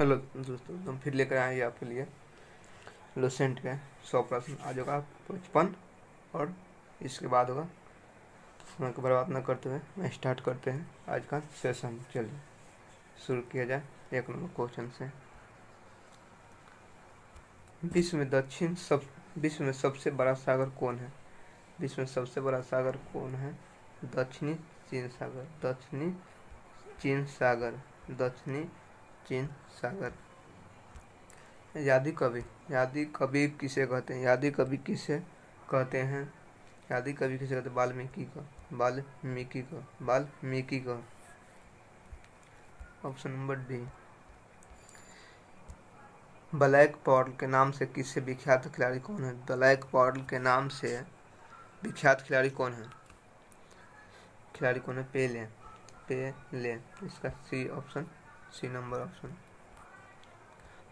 Hello दोस्तों, हम फिर लेकर आए हैं आपके लिए लुसेंट के 100 प्रश्न। आज होगा 55 और इसके बाद होगा। समय को बर्बाद न करते हुए मैं स्टार्ट करते हैं आज का सेशन। चलिए शुरू किया जाए 1 नंबर क्वेश्चन से। विश्व में सबसे बड़ा सागर कौन है? विश्व में सबसे बड़ा सागर कौन है? दक्षिणी चीन सागर। दक्षिणी चीन सागर। दक्षिणी चीन सागर। यादी कवि किसे कहते हैं? यादी कवि किसे कहते हैं? यादी कवि किसे कहते हैं? वाल्मीकि को। Option number D. Black pearl के नाम से किससे विख्यात खिलाड़ी कौन है? ब्लैक पर्ल के नाम से विख्यात खिलाड़ी कौन है? पेले। इसका C option, C number option.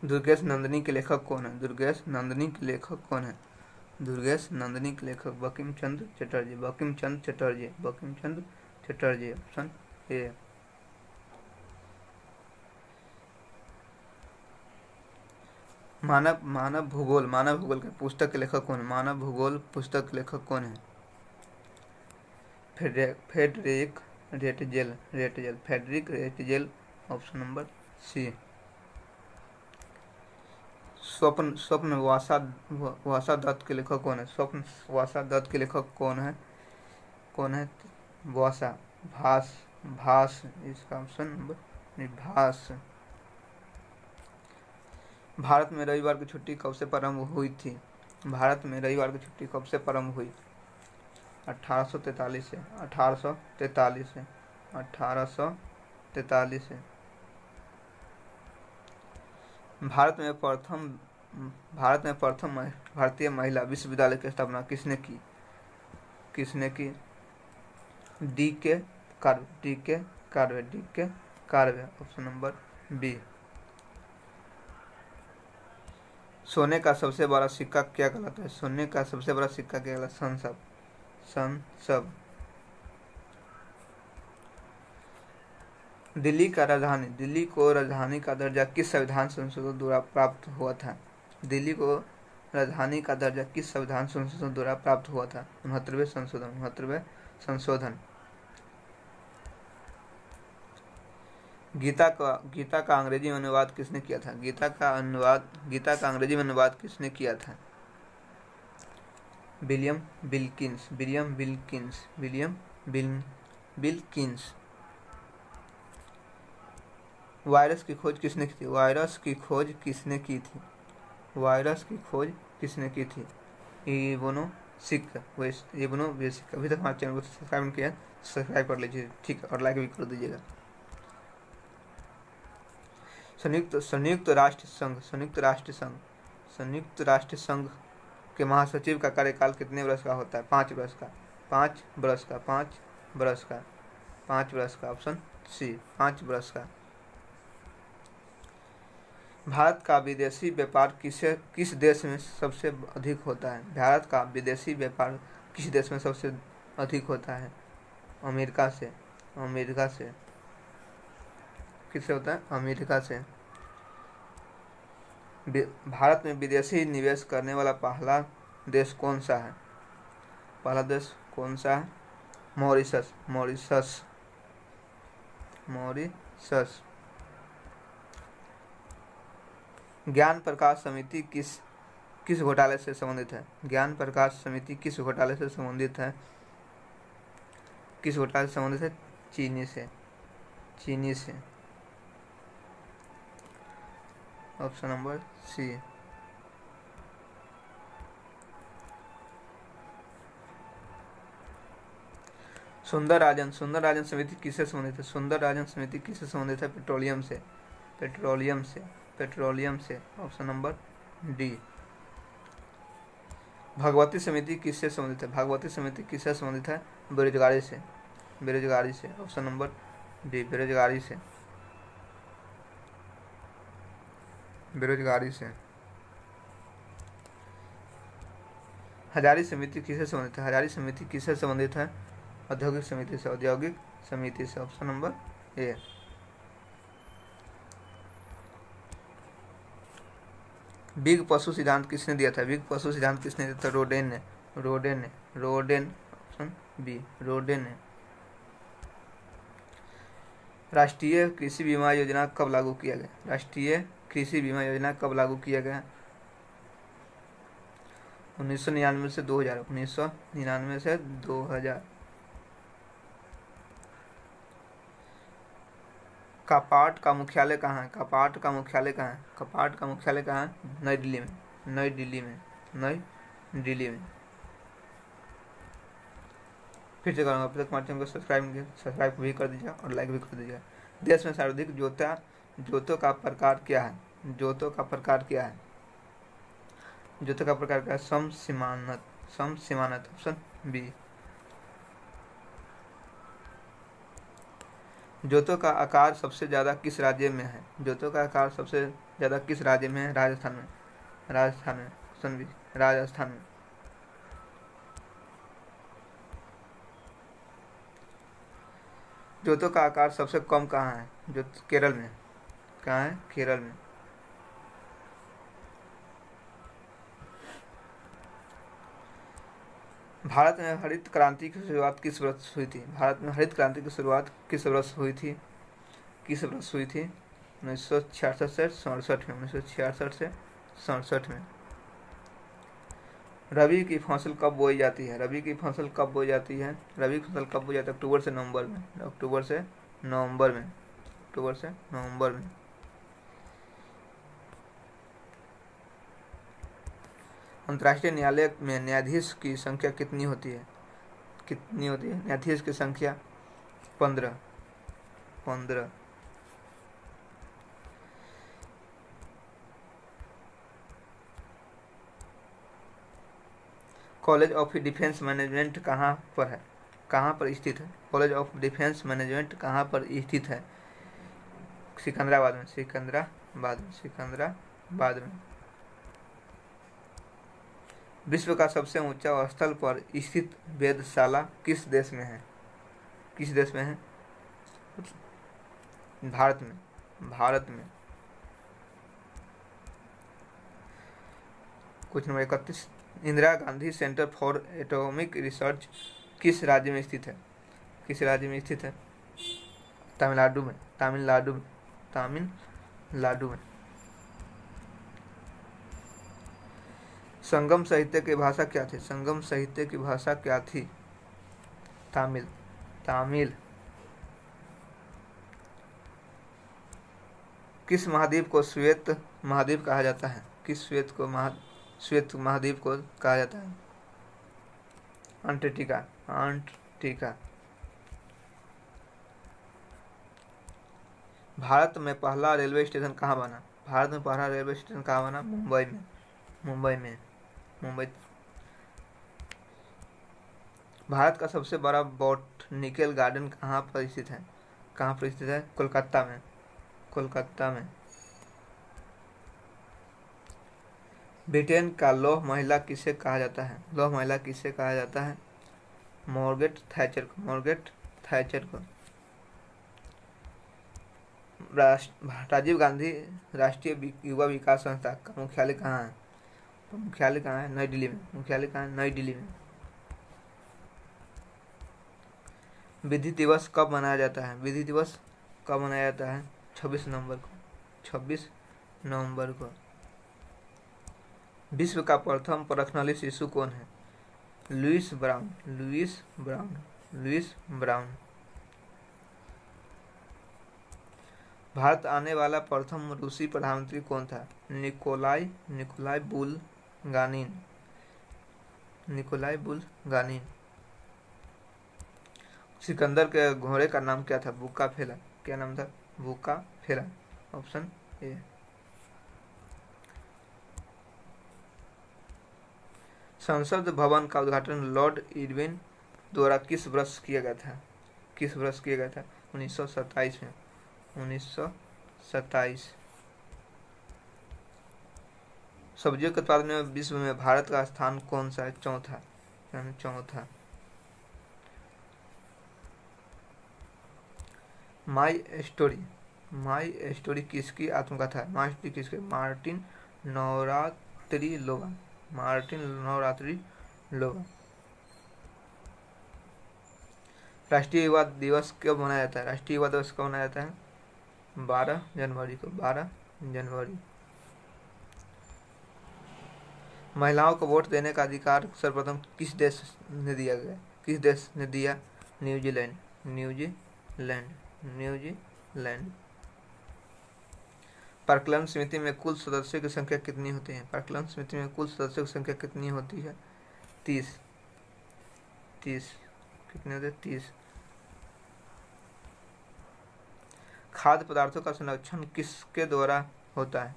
Durgesh Nandini के लेखक कौन है? दुर्गेश नंदिनी के लेखक बंकिम चंद्र चटर्जी। Option A. मानव भूगोल के पुस्तक के लेखक कौन है? मानव भूगोल पुस्तक के लेखक कौन है? Friedrich Ratzel. Option number C. स्वप्न वासा दत्त के लेखक कौन है? स्वप्न वासा दत्त के लेखक कौन है? वासा भास। इसका ऑप्शन नंबर भास। भारत में रविवार की छुट्टी कब से प्रारंभ हुई थी? भारत में रविवार की छुट्टी कब से प्रारंभ हुई? 1843 से। 1843 से। भारत में प्रथम भारतीय महिला विश्वविद्यालय की स्थापना किसने की? डी के कार्वे। Option number B. सोने का सबसे बड़ा सिक्का क्या कहलाता है? सोने का सबसे बड़ा सिक्का क्या कहलाता है? संसब। दिल्ली को राजधानी का दर्जा किस संविधान संशोधन द्वारा प्राप्त हुआ था? दिल्ली को राजधानी का दर्जा किस संविधान संशोधन द्वारा प्राप्त हुआ था? 69वें संशोधन। गीता का अंग्रेजी में अनुवाद किसने किया था? गीता का अंग्रेजी में अनुवाद किसने किया था? William Wilkins. वायरस की खोज किसने की थी? वायरस की खोज किसने की थी? इब्नो वेसिक। अभी तक हमारे चैनल को सब्सक्राइब नहीं किया, सब्सक्राइब कर लीजिए, ठीक है, और लाइक भी कर दीजिएगा। संयुक्त राष्ट्र संघ के महासचिव का कार्यकाल कितने वर्ष का होता है? 5 वर्ष का। ऑप्शन सी 5 वर्ष का। भारत का विदेशी व्यापार किस देश में सबसे अधिक होता है? भारत का विदेशी व्यापार किस देश में सबसे अधिक होता है? अमेरिका से। किससे होता है? अमेरिका से। भारत में विदेशी निवेश करने वाला पहला देश कौन सा है? मॉरिशस। ज्ञान प्रकाश समिति किस घोटाले से संबंधित है? ज्ञान प्रकाश समिति किस घोटाले से संबंधित है? चीनी से। ऑप्शन नंबर सी। सुंदरराजन समिति किससे संबंधित है? सुंदरराजन समिति किससे संबंधित है? पेट्रोलियम से। Option number D. भगवती समिति किससे संबंधित है? भगवती समिति किससे संबंधित है? बेरोजगारी से। Option number D. बेरोजगारी से। हजारी समिति किससे संबंधित है? हजारी समिति किससे संबंधित है? औद्योगिक समिति से। Option number A. बिग पशु सिद्धांत किसने दिया था? बिग पशु सिद्धांत किसने दिया था? रोडेन ने। ऑप्शन बी, रोडेन ने। राष्ट्रीय कृषि बीमा योजना कब लागू किया गया? राष्ट्रीय कृषि बीमा योजना कब लागू किया गया? 1999 से 2000। 1999 से 2000। कापाट का मुख्यालय कहाँ है? कापाट का मुख्यालय कहाँ है? कापाट का मुख्यालय कहाँ है? नई दिल्ली में। नई दिल्ली में। नई दिल्ली में। फिर से करूँगा, अब तक हमारे चैनल को सब्सक्राइब भी कर दीजिए और लाइक भी कर दीजिए। देश में सर्वाधिक जोतों का प्रकार क्या है? जोतों का प्रकार क्या है? जोतों का प्रकार क्या है? समसीमांत। Option B. जोतों का आकार सबसे ज़्यादा किस राज्य में है? जोतों का आकार सबसे ज़्यादा किस राज्य में है? राजस्थान में। ऑप्शन बी, राजस्थान में। जोतों का आकार सबसे कम कहाँ है? जो केरल में। कहाँ है? केरल में। भारत में हरित क्रांति की शुरुआत किस वर्ष हुई थी? भारत में हरित क्रांति की शुरुआत किस वर्ष हुई थी? 1966 से 67 में। 1966 से 67 में। रबी की फसल कब बोई जाती है? रबी की फसल कब बोई जाती है? रबी की फसल कब बोई जाती है? अक्टूबर से नवंबर में। अक्टूबर से नवंबर में। अक्टूबर से नवंबर में। अंतर्राष्ट्रीय न्यायालय में न्यायाधीश की संख्या कितनी होती है? कितनी होती है न्यायाधीश की संख्या? 15। कॉलेज ऑफ डिफेंस मैनेजमेंट कहाँ पर है? कहाँ पर स्थित है? कॉलेज ऑफ डिफेंस मैनेजमेंट कहाँ पर स्थित है? सिकंदराबाद में। सिकंदराबाद में। विश्व का सबसे ऊंचा स्थल पर स्थित वेधशाला किस देश में है? किस देश में है? भारत में। Question number 31। Indira Gandhi centre for atomic research किस राज्य में स्थित है? किस राज्य में स्थित है? तमिलनाडु में। तमिलनाडु में। संगम साहित्य की भाषा क्या थी? संगम साहित्य की भाषा क्या थी? तमिल। किस महाद्वीप को श्वेत महाद्वीप कहा जाता है? किस श्वेत महाद्वीप को कहा जाता है? अंटार्कटिका। भारत में पहला रेलवे स्टेशन कहाँ बना? भारत में पहला रेलवे स्टेशन कहाँ बना? मुंबई में। भारत का सबसे बड़ा बॉटनिकल गार्डन कहाँ पर स्थित है? कोलकाता में। ब्रिटेन का लौह महिला किसे कहा जाता है? मार्गरेट थैचर को। राजीव गांधी राष्ट्रीय युवा विकास संस्था का मुख्यालय कहाँ है? नई दिल्ली में। विधि दिवस कब मनाया जाता है? 26 नवंबर को। विश्व का प्रथम परखनली शिशु कौन है? Lewis brown. भारत आने वाला प्रथम रूसी प्रधानमंत्री कौन था? Nikolai Bulganin. सिकंदर के घोड़े का नाम क्या था? बुका फेला। क्या नाम था? बुका फेला। Option A. संसद भवन का उद्घाटन लॉर्ड इरविन द्वारा किस वर्ष किया गया था? 1927 में। 1927। सब्जियों के उत्पादन में विश्व में भारत का स्थान कौन सा है? चौथा। माई स्टोरी किसकी आत्मकथा है? मार्टिन नवरात्रि लोगा, मार्टिन नवरात्रि लोगा। राष्ट्रीय युवा दिवस कब मनाया जाता है? राष्ट्रीय युवा दिवस कब मनाया जाता है? 12 जनवरी को, 12 जनवरी। महिलाओं को वोट देने का अधिकार सर्वप्रथम किस देश ने दिया गया? किस देश ने दिया? New Zealand, New Zealand, New Zealand. प्राक्कलन समिति में कुल सदस्यों की संख्या कितनी होती है? प्राक्कलन समिति में कुल सदस्यों की संख्या कितनी होती है? 30। कितने होते? 30। खाद्य पदार्थों का संरक्षण किसके द्वारा होता है?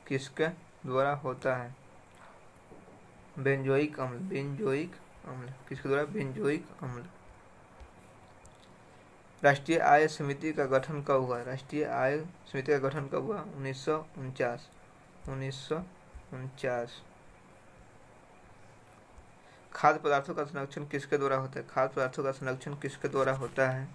किसके द्वारा होता है? बेंजोइक अम्ल, बेंजोइक अम्ल। किसके द्वारा? बेंजोइक अम्ल। राष्ट्रीय आय समिति का गठन कब हुआ? राष्ट्रीय आय समिति का गठन कब हुआ? 1949, 1949। खाद्य पदार्थों का संरक्षण किसके द्वारा होता है? खाद्य पदार्थों का संरक्षण किसके द्वारा होता है?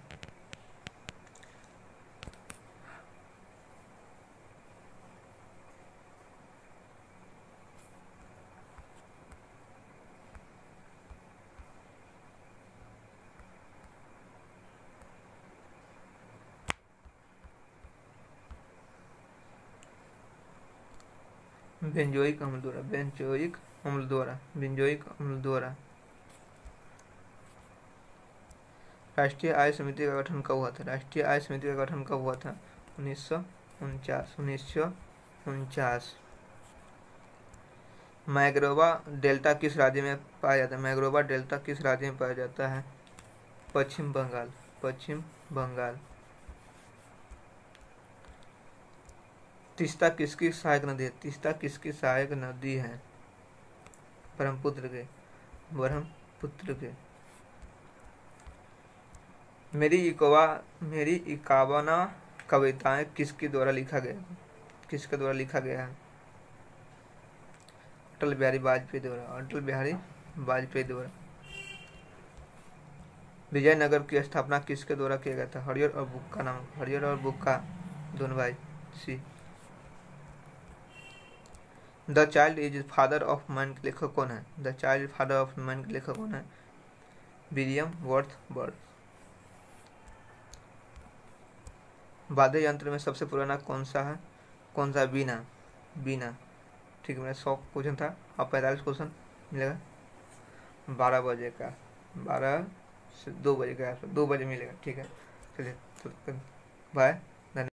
बेंजोइक अम्ल द्वारा, बेंजोइक अम्ल द्वारा, बेंजोइक अम्ल द्वारा। राष्ट्रीय आय समिति का गठन कब हुआ था? राष्ट्रीय आय समिति का गठन कब हुआ था? 1949, 1949। मैग्रोवा डेल्टा किस राज्य में पाया जाता है? मैग्रोवा डेल्टा किस राज्य में पाया जाता है? पश्चिम बंगाल, पश्चिम बंगाल। तीस्ता किसकी सहायक नदी है? तीस्ता किसकी सहायक नदी है? ब्रह्मपुत्र के, ब्रह्मपुत्र के। मेरी इक्यावना कविताएं किसके द्वारा लिखा गया? किसके द्वारा लिखा गया है? अटल बिहारी वाजपेयी द्वारा, अटल बिहारी वाजपेयी द्वारा। विजयनगर की स्थापना किसके द्वारा किया गया था? हरिहर और बुक्का नाम, हरिहर और बुक्का दोनों भाई। C. The child is father of man के लेखक कौन है? The child father of man के लेखक कौन है? William Wordsworth. वाद्य यंत्र में सबसे पुराना कौन सा है? कौन सा? बीना, बीना। ठीक है, मेरा 100 क्वेश्चन था, अब 45 क्वेश्चन मिलेगा 12 बजे का, 12 से 2 बजे का, 2 बजे मिलेगा। ठीक है, चलिए, बाय।